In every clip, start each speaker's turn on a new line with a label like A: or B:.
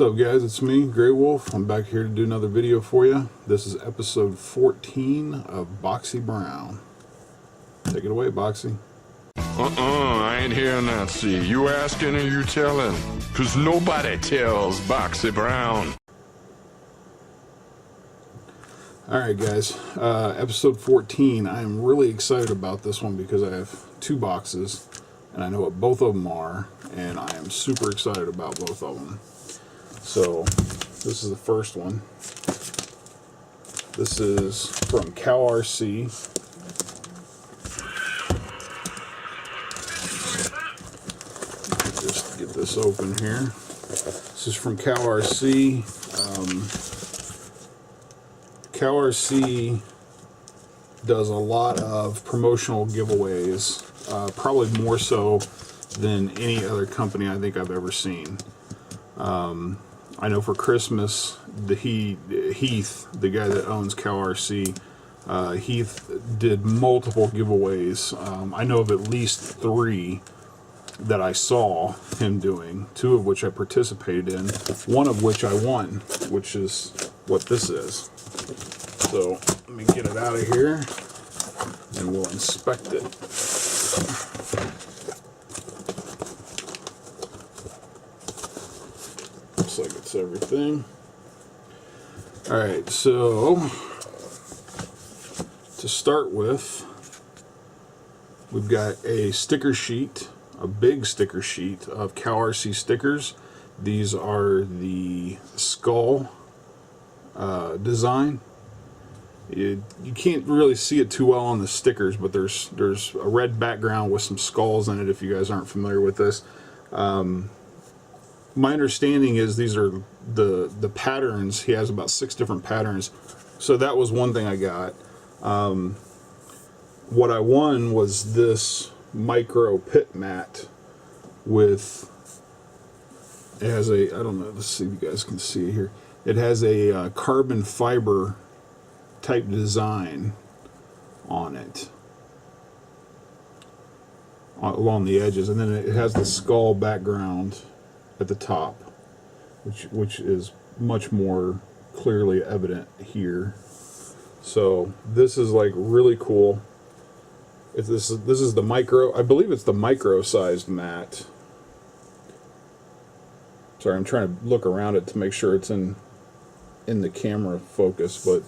A: What's up, guys? It's me, Grey Wolf. I'm back here to do another video for you. This is episode 14 of Boxy Brown. Take it away, Boxy.
B: I ain't hearing that, see. You asking or you telling? 'Cause nobody tells Boxy Brown.
A: Alright, guys. Episode 14. I am really excited about this one because I have two boxes, and I know what both of them are, and I am super excited about both of them. So, this is the first one. This is from CalRC. Just get this open here. This is from CalRC. CalRC does a lot of promotional giveaways, probably more so than any other company I think I've ever seen. I know for Christmas, Heath, the guy that owns CalRC, Heath did multiple giveaways. I know of at least 3 that I saw him doing, 2 of which I participated in, 1 of which I won, which is what this is. So let me get it out of here and we'll inspect it. Looks like it's everything. Alright, so to start with, we've got a sticker sheet, a big sticker sheet of CalRC stickers. These are the skull design. You can't really see it too well on the stickers, but there's a red background with some skulls in it if you guys aren't familiar with this. My understanding is these are the patterns. He has about 6 different patterns. So that was one thing I got. What I won was this micro pit mat with, it has a, I don't know, let's see if you guys can see it here. It has a carbon fiber type design on it along the edges, and then it has the skull background at the top, which is much more clearly evident here. So this is like really cool. If this is the micro, I believe it's the micro sized mat. Sorry, I'm trying to look around it to make sure it's in the camera focus, but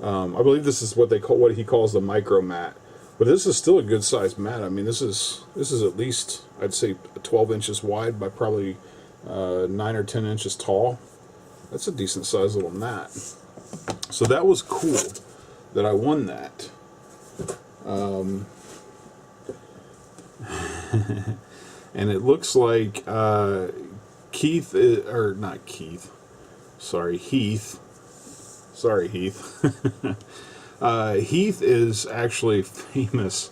A: I believe this is what he calls the micro mat. But this is still a good sized mat. I mean, this is at least, I'd say, 12 inches wide by probably 9 or 10 inches tall. That's a decent sized little mat. So that was cool that I won that. And it looks like Heath. Sorry, Heath. Heath is actually famous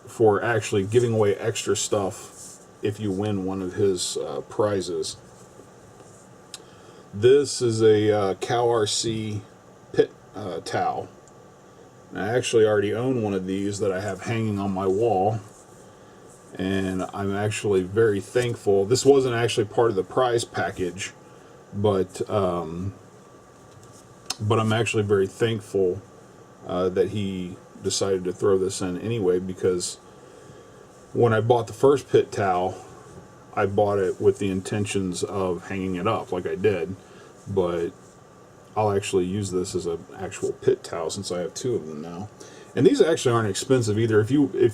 A: for actually giving away extra stuff if you win one of his prizes. This is a CalRC pit towel. I actually already own one of these that I have hanging on my wall, and I'm actually very thankful. This wasn't actually part of the prize package, but I'm actually very thankful that he decided to throw this in anyway, because when I bought the first pit towel, I bought it with the intentions of hanging it up like I did, but I'll actually use this as an actual pit towel since I have 2 of them now. And these actually aren't expensive either. If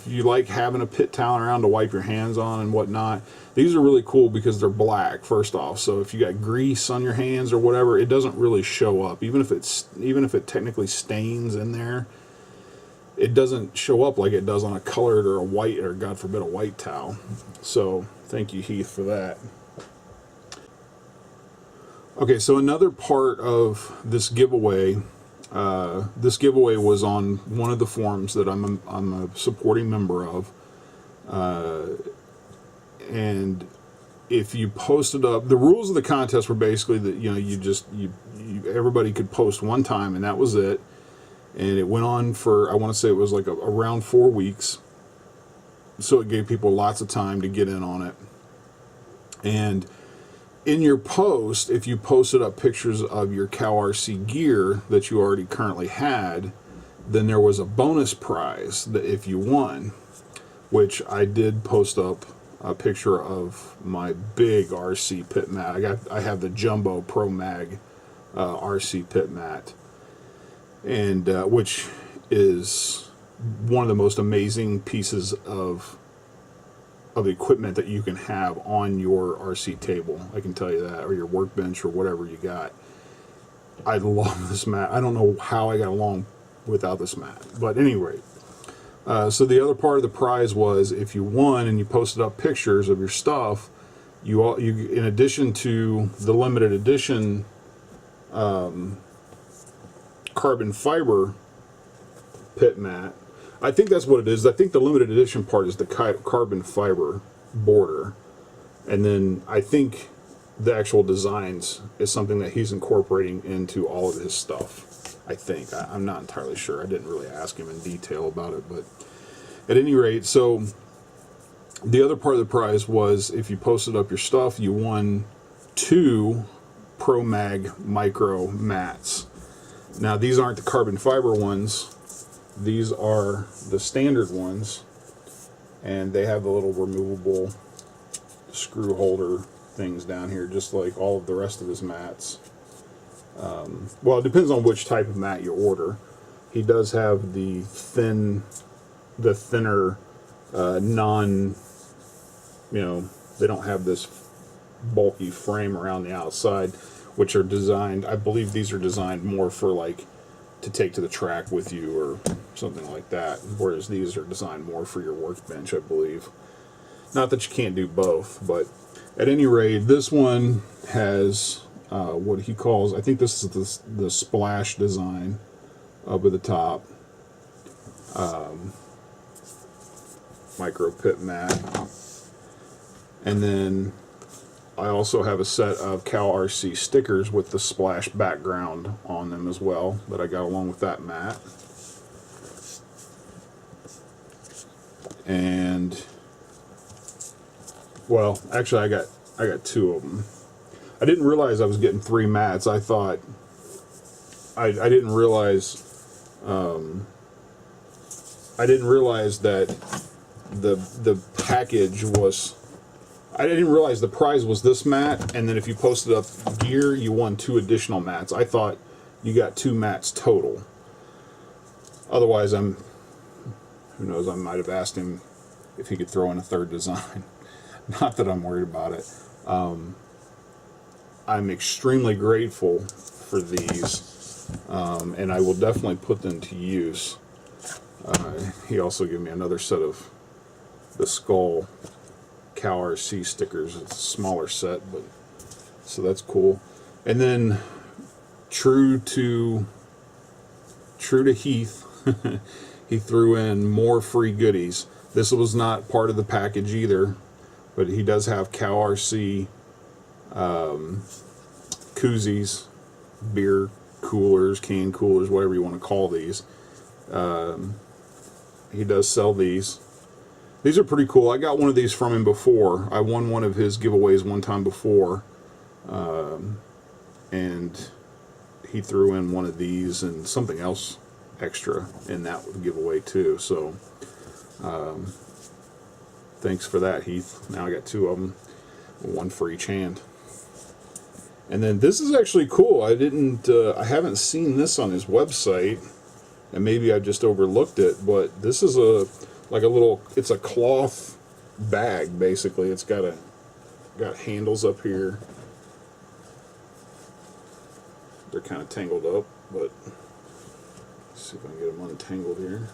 A: you like having a pit towel around to wipe your hands on and whatnot, these are really cool because they're black, first off. So if you got grease on your hands or whatever, it doesn't really show up. Even if it technically stains in there, it doesn't show up like it does on a colored or a white, or God forbid, a white towel. So thank you, Heath, for that. Okay, so another part of this giveaway. This giveaway was on one of the forums that I'm a supporting member of, and if you posted up, the rules of the contest were basically that everybody could post one time and that was it, and it went on for, I want to say it was like around 4 weeks, so it gave people lots of time to get in on it. And in your post, if you posted up pictures of your Cow RC gear that you already currently had, then there was a bonus prize that if you won, which I did post up a picture of my big RC pit mat. I have the Jumbo Pro Mag RC pit mat, and which is one of the most amazing pieces of equipment that you can have on your RC table. I can tell you that, or your workbench, or whatever you got. I love this mat. I don't know how I got along without this mat, but anyway. So the other part of the prize was if you won and you posted up pictures of your stuff, you in addition to the limited edition carbon fiber pit mat. I think that's what it is. I think the limited edition part is the carbon fiber border, and then I think the actual designs is something that he's incorporating into all of his stuff. I think. I'm not entirely sure. I didn't really ask him in detail about it, but at any rate, so the other part of the prize was if you posted up your stuff, you won 2 Pro Mag Micro mats. Now, these aren't the carbon fiber ones. These are the standard ones, and they have the little removable screw holder things down here, just like all of the rest of his mats. Well, it depends on which type of mat you order. He does have the thinner, non, they don't have this bulky frame around the outside, which are designed, I believe these are designed more for like to take to the track with you or something like that, whereas these are designed more for your workbench, I believe. Not that you can't do both, but at any rate, this one has what he calls, I think this is the splash design up at the top. Micro pit mat. And then I also have a set of Cow RC stickers with the splash background on them as well that I got along with that mat. And well, actually I got 2 of them. I didn't realize I was getting 3 mats. I thought I didn't realize that the package was, I didn't realize the prize was this mat, and then if you posted up gear, you won 2 additional mats. I thought you got 2 mats total. Otherwise, who knows, I might have asked him if he could throw in a 3rd design. Not that I'm worried about it. I'm extremely grateful for these, and I will definitely put them to use. He also gave me another set of the Skull Cow RC stickers. It's a smaller set, but so that's cool. And then true to Heath, he threw in more free goodies. This was not part of the package either, but he does have Cow RC koozies, beer coolers, can coolers, whatever you want to call these. He does sell these. These are pretty cool. I got one of these from him before. I won one of his giveaways one time before, and he threw in one of these and something else extra in that giveaway too. So thanks for that, Heath. Now I got 2 of them, 1 for each hand. And then this is actually cool. I haven't seen this on his website, and maybe I just overlooked it, but this is it's a cloth bag basically. It's got handles up here. They're kind of tangled up, but let's see if I can get them untangled here.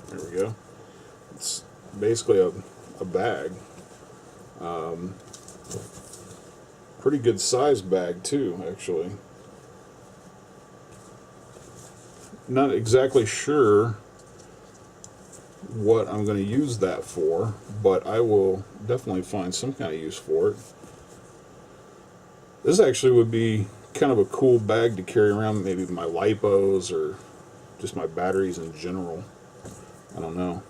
A: There we go. It's basically a bag. Pretty good size bag too, actually. Not exactly sure what I'm going to use that for, but I will definitely find some kind of use for it. This actually would be kind of a cool bag to carry around, maybe my lipos or just my batteries in general. I don't know.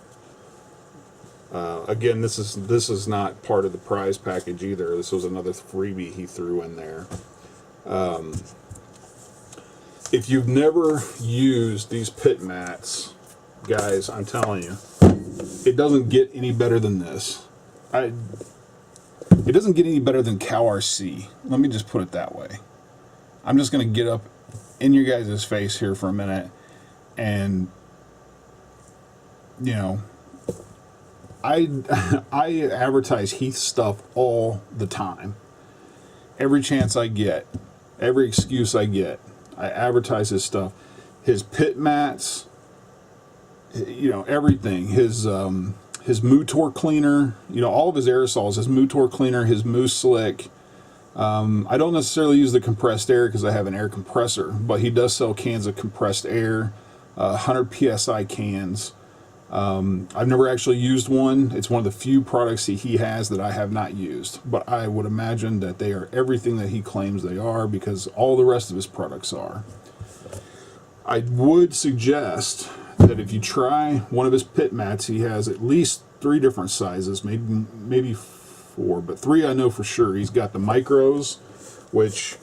A: Again, this is not part of the prize package either. This was another freebie he threw in there. If you've never used these pit mats, guys, I'm telling you, it doesn't get any better than this. It doesn't get any better than Cow RC. Let me just put it that way. I'm just going to get up in your guys' face here for a minute, and you know, I advertise Heath's stuff all the time. Every chance I get, every excuse I get, I advertise his stuff. His pit mats, you know, everything. His Mutor cleaner, you know, all of his aerosols, his Mutor cleaner, his Moose Slick. I don't necessarily use the compressed air because I have an air compressor, but he does sell cans of compressed air, 100 PSI cans. I've never actually used one. It's one of the few products he has that I have not used, but I would imagine that they are everything that he claims they are, because all the rest of his products are. I would suggest that if you try one of his pit mats, he has at least 3 different sizes, maybe 4, but 3 I know for sure. He's got the micros, which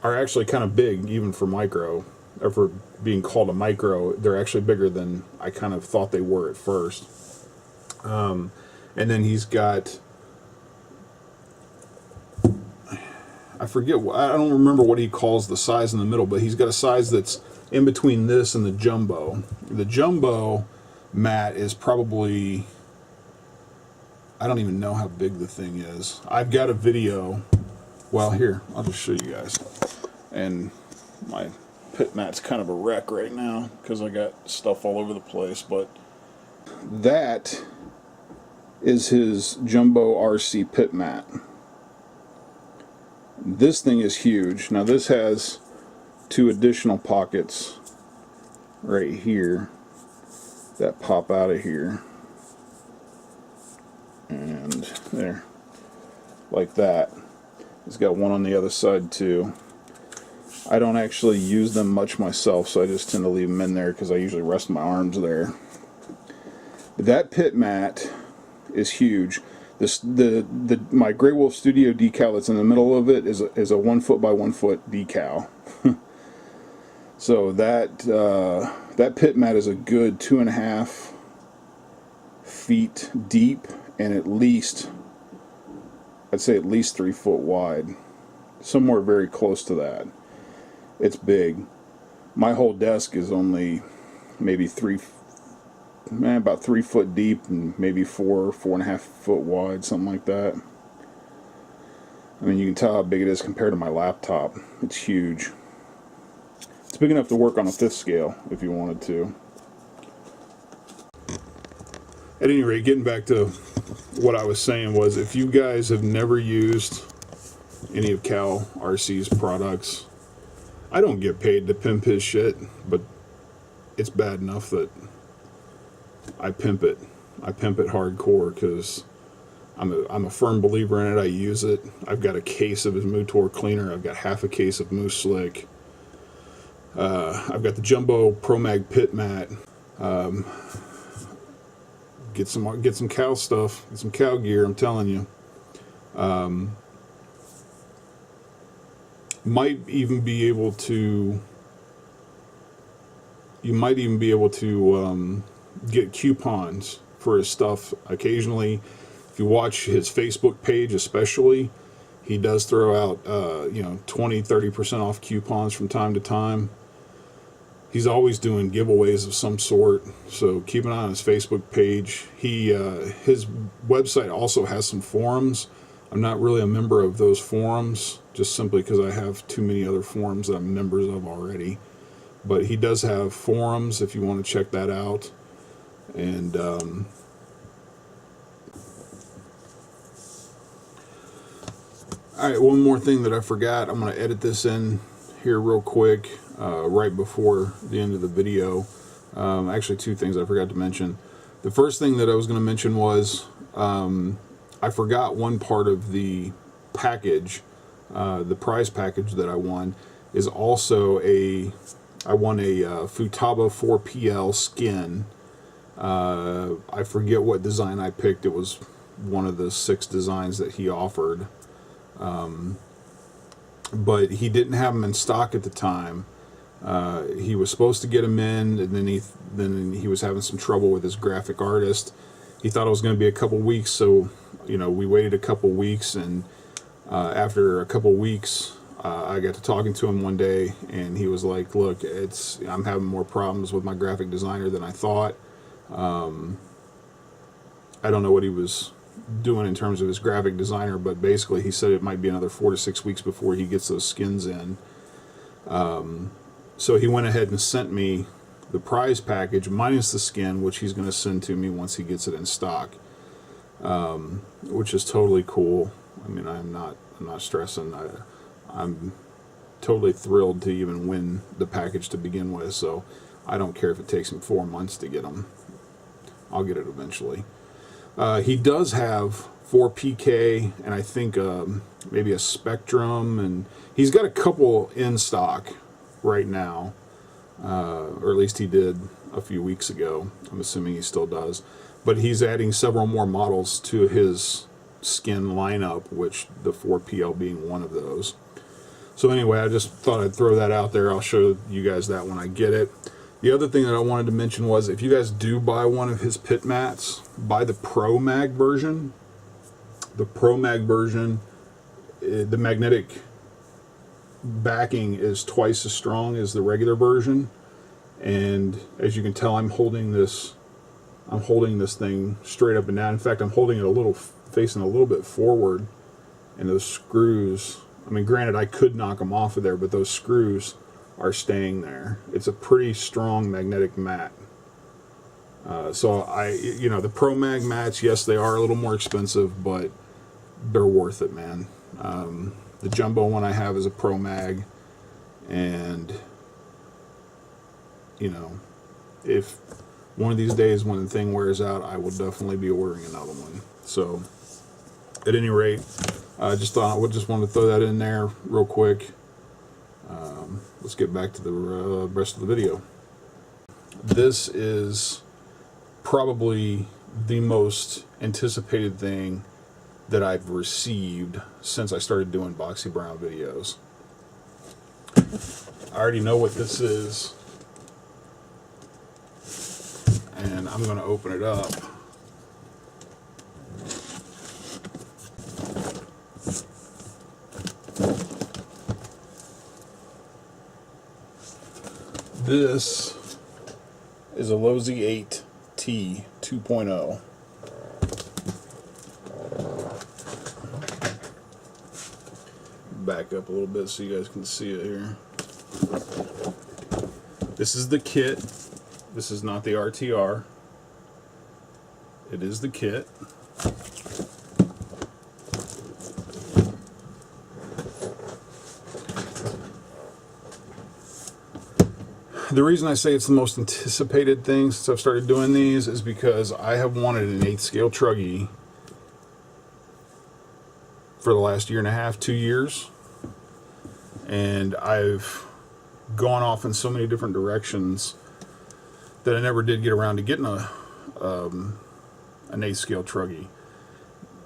A: are actually kind of big even for micro, or for being called a micro. They're actually bigger than I kind of thought they were at first. And then he's got, I don't remember what he calls the size in the middle, but he's got a size that's in between this and the jumbo. The jumbo mat is probably, I don't even know how big the thing is. I've got a video. Well, here, I'll just show you guys. And my pit mat's kind of a wreck right now because I got stuff all over the place, but that is his jumbo RC pit mat. This thing is huge. Now this has 2 additional pockets right here that pop out of here, and there, like that. It's got one on the other side too. I don't actually use them much myself, so I just tend to leave them in there because I usually rest my arms there. But that pit mat is huge. My Grey Wolf Studio decal that's in the middle of it is a 1 foot by 1 foot decal. So that pit mat is a good 2.5 feet deep, and at least, I'd say at least 3 foot wide, somewhere very close to that. It's big. My whole desk is only maybe about 3 foot deep, and maybe 4.5 foot wide, something like that. I mean, you can tell how big it is compared to my laptop. It's huge. It's big enough to work on a 5th scale if you wanted to. At any rate, getting back to what I was saying was, if you guys have never used any of Cal RC's products, I don't get paid to pimp his shit, but it's bad enough that I pimp it. I pimp it hardcore because I'm a firm believer in it. I use it. I've got a case of his Mutor cleaner. I've got half a case of Moose Slick. I've got the Jumbo Pro Mag pit mat. Get some cow stuff. Get some cow gear. I'm telling you. Might even be able to. You might even be able to get coupons for his stuff occasionally. If you watch his Facebook page, especially, he does throw out 20-30% off coupons from time to time. He's always doing giveaways of some sort, so keep an eye on his Facebook page. His website also has some forums. I'm not really a member of those forums, just simply because I have too many other forums that I'm members of already. But he does have forums if you want to check that out. And alright, one more thing that I forgot. I'm going to edit this in here real quick, right before the end of the video. Actually, 2 things I forgot to mention. The first thing that I was going to mention was I forgot one part of the package, the prize package that I won, is also I won a Futaba 4PL skin I forget what design I picked. It was one of the 6 designs that he offered. But he didn't have them in stock at the time. He was supposed to get them in, and then he was having some trouble with his graphic artist. He thought it was going to be a couple weeks, so we waited a couple weeks, and after a couple weeks, I got to talking to him one day, and he was like, "Look, I'm having more problems with my graphic designer than I thought. I don't know what he was doing in terms of his graphic designer, but basically he said it might be another 4 to 6 weeks before he gets those skins in." So he went ahead and sent me the prize package minus the skin, which he's going to send to me once he gets it in stock, which is totally cool. I mean, I'm not stressing. I'm totally thrilled to even win the package to begin with, so I don't care if it takes him 4 months to get them. I'll get it eventually. He does have 4 PK and I think maybe a Spectrum, and he's got a couple in stock right now, or at least he did a few weeks ago. I'm assuming he still does, but he's adding several more models to his skin lineup, which the 4PL being one of those. So anyway, I just thought I'd throw that out there. I'll show you guys that when I get it. The other thing that I wanted to mention was, if you guys do buy one of his pit mats, buy the Pro Mag version. The Pro Mag version, the magnetic backing is twice as strong as the regular version, and as you can tell, I'm holding this thing straight up and down. In fact, I'm holding it facing a little bit forward, and those screws, I mean, granted I could knock them off of there, but those screws are staying there. It's a pretty strong magnetic mat. So the Pro Mag mats, yes, they are a little more expensive, but they're worth it, man. The jumbo one I have is a Pro Mag, and if one of these days when the thing wears out, I will definitely be ordering another one. So at any rate, I just wanted to throw that in there real quick. Let's get back to the rest of the video. This is probably the most anticipated thing that I've received since I started doing Boxy Brown videos. I already know what this is, and I'm going to open it up. This is a Lozi 8T 2.0. Back up a little bit so you guys can see it here. This is the kit. This is not the RTR. It is the kit. The reason I say it's the most anticipated thing since I've started doing these is because I have wanted an 8th scale truggy for the last 1.5 to 2 years, and I've gone off in so many different directions that I never did get around to getting an 8th scale truggy.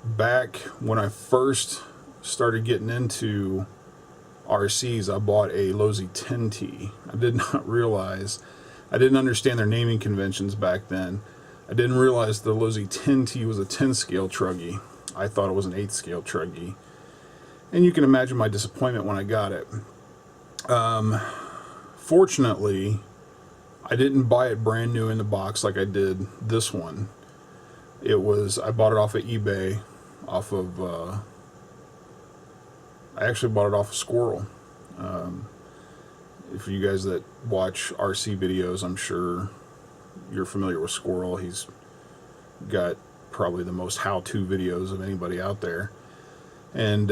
A: Back when I first started getting into RCs, I bought a Lozi 10T. I didn't understand their naming conventions back then. I didn't realize the Lozi 10T was a 10 scale truggy. I thought it was an 8 scale truggy. And you can imagine my disappointment when I got it. Fortunately, I didn't buy it brand new in the box like I did this one. I bought it off of eBay, I actually bought it off of Squirrel. If you guys that watch RC videos, I'm sure you're familiar with Squirrel. He's got probably the most how-to videos of anybody out there. And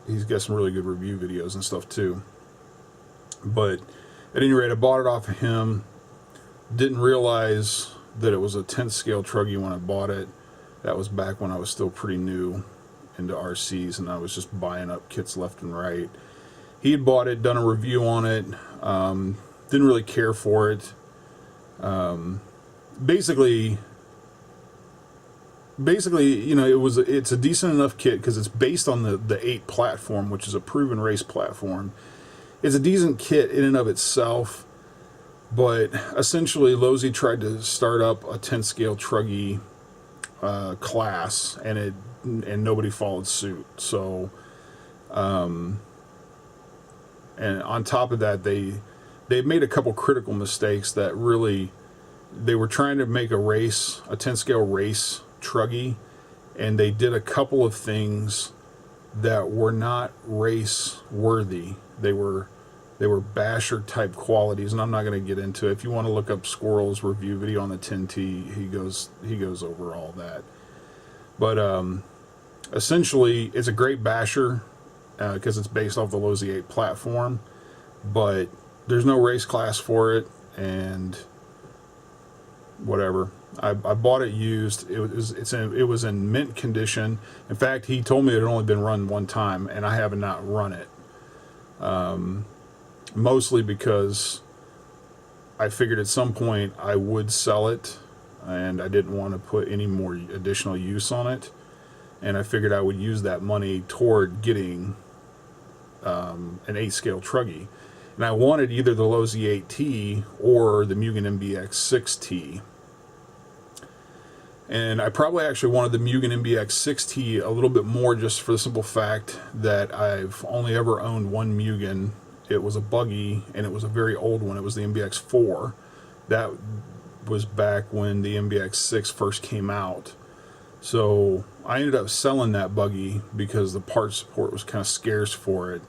A: he's got some really good review videos and stuff too. But at any rate, I bought it off of him. Didn't realize that it was a 10th scale truggy when I bought it. That was back when I was still pretty new into RCs, and I was just buying up kits left and right. He had bought it, done a review on it, didn't really care for it. Basically, you know, it's a decent enough kit because it's based on the 8 platform, which is a proven race platform. It's a decent kit in and of itself, but essentially Losi tried to start up a 10 scale truggy class, and nobody followed suit. So, and on top of that, they made a couple critical mistakes that really, they were trying to make a 10 scale race truggy, and they did a couple of things that were not race worthy. They were basher type qualities, and I'm not going to get into it. If you want to look up Squirrel's review video on the 10T, he goes over all that. But essentially, it's a great basher because it's based off the Losi 8 platform, but there's no race class for it, and whatever. I bought it used. It was in mint condition. In fact, he told me it had only been run one time, and I have not run it. Mostly because I figured at some point I would sell it, and I didn't want to put any more additional use on it. And I figured I would use that money toward getting an 8 scale truggy. And I wanted either the Losi 8T or the Mugen MBX 6T. And I probably actually wanted the Mugen MBX 6T a little bit more, just for the simple fact that I've only ever owned one Mugen. It was a buggy, and it was a very old one. It was the MBX 4. That was back when the MBX 6 first came out. So I ended up selling that buggy because the part support was kind of scarce for it.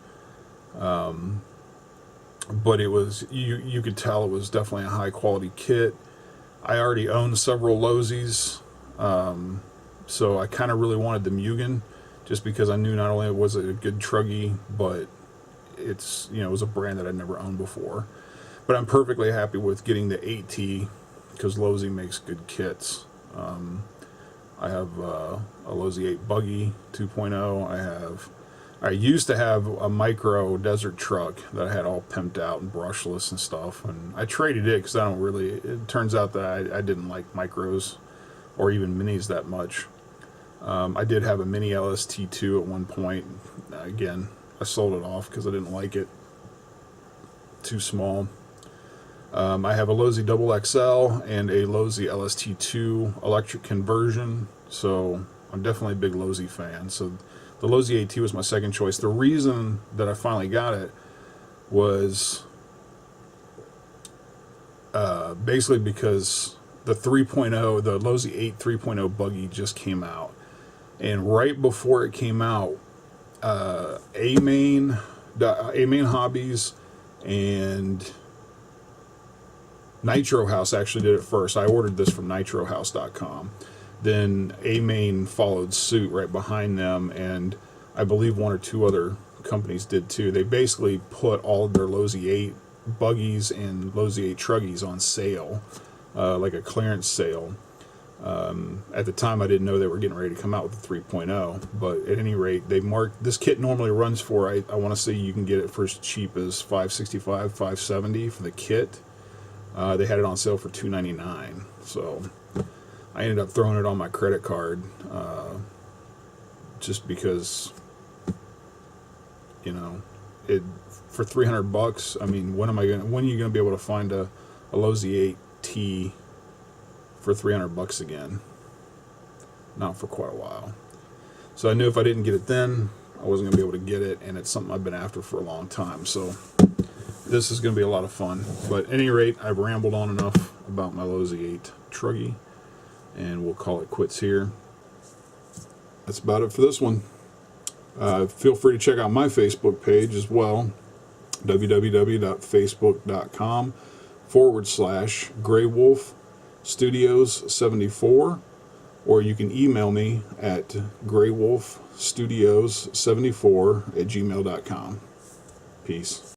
A: But it was, you could tell it was definitely a high quality kit. I already owned several Losis, so I kind of really wanted the Mugen, just because I knew not only was it a good truggy, but it's, you know, it was a brand that I'd never owned before. But I'm perfectly happy with getting the 8T because Losi makes good kits. I have a Losi 8 buggy 2.0. I used to have a micro desert truck that I had all pimped out and brushless and stuff, and I traded it because it turns out that I didn't like micros or even minis that much. I did have a mini LST2 at one point. Again, I sold it off because I didn't like it. Too small. I have a Losi Double XL and a Losi LST2 electric conversion, so I'm definitely a big Losi fan. So the Losi AT was my second choice. The reason that I finally got it was basically because the 3.0, the Losi 8 3.0 buggy just came out. And right before it came out, A-Main Hobbies and Nitro House actually did it first. I ordered this from nitrohouse.com. Then A-Main followed suit right behind them, and I believe one or two other companies did too. They basically put all of their Losi 8 buggies and Losi 8 truggies on sale, like a clearance sale. At the time, I didn't know they were getting ready to come out with the 3.0, but at any rate, they marked this kit normally runs for, I want to say you can get it for as cheap as $565, $570 for the kit. They had it on sale for $299, so I ended up throwing it on my credit card, just because, you know, for $300. I mean, when are you gonna be able to find a Losi 8T for $300 again? Not for quite a while. So I knew if I didn't get it then, I wasn't gonna be able to get it, and it's something I've been after for a long time. So this is gonna be a lot of fun. But at any rate, I've rambled on enough about my Losi 8 truggy, and we'll call it quits here. That's about it for this one. Feel free to check out my Facebook page as well, www.facebook.com/Grey Studios 74, or you can email me at greywolfstudios74@gmail.com. Peace.